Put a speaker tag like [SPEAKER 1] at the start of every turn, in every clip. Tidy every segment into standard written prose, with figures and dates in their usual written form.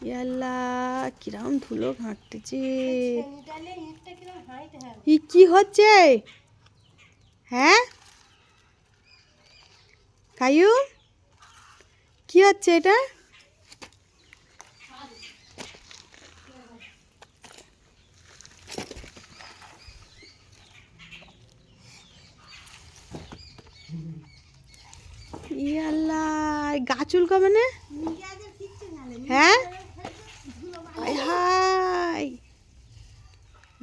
[SPEAKER 1] ইয়াল্লা কিরম ধুলো ঘাঁটতেছে। কি হচ্ছে? হ্যাঁ কায়ু কি হচ্ছে এটা? ইয়াল্লা গা চুলকাবে না? হ্যাঁ হাই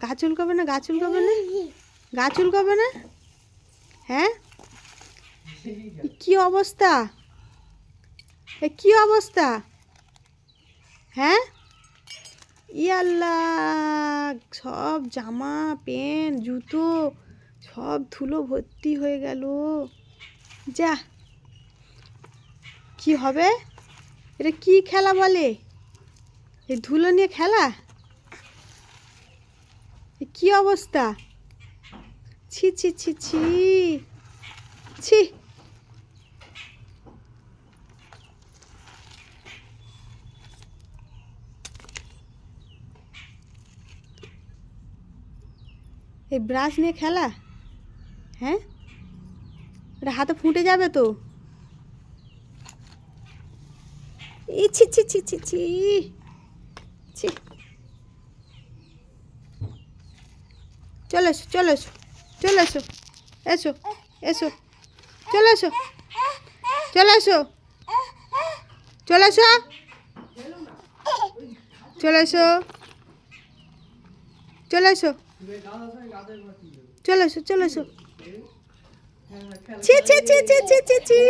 [SPEAKER 1] গা চুলকাবে না? গা চুলকাবে না? গা চুলকাবে না? হ্যাঁ কি অবস্থা? এ কি অবস্থা? হ্যাঁ ইয়াল্লা সব জামা প্যান্ট জুতো সব ধুলো ভর্তি হয়ে গেল। যা কি হবে? এটা কি খেলা বলে? এই ধুলো নিয়ে খেলা? কি অবস্থা? ছি ছি ছি ছি ছি। এই ব্রাশ নিয়ে খেলা? হ্যাঁ এটা হাতে ফুটে যাবে তো। ই ছি ছি ছি ছি ছি ছি। চলে এসো চলে এসো চলে এসো এসো এসো চলে এসো চলে এসো চলে এসো চলে এসো চলে এসো চলে এসো চলে এসো। ছি ছি ছি ছি ছি ছি ছি।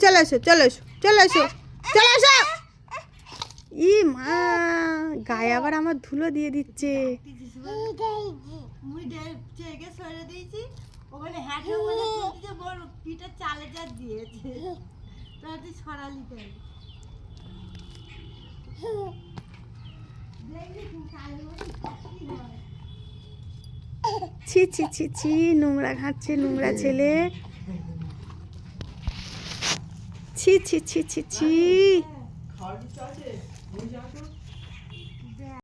[SPEAKER 1] চলে এসো চলে এসো চলে এসো চলে এসো। ই মা গায়ে আবার আমার ধুলো দিয়ে দিচ্ছে। ছি ছি ছি ছি নোংরা ঘাঁটছে নোংরা ছেলে। ছি ছি ছি ছি ছি।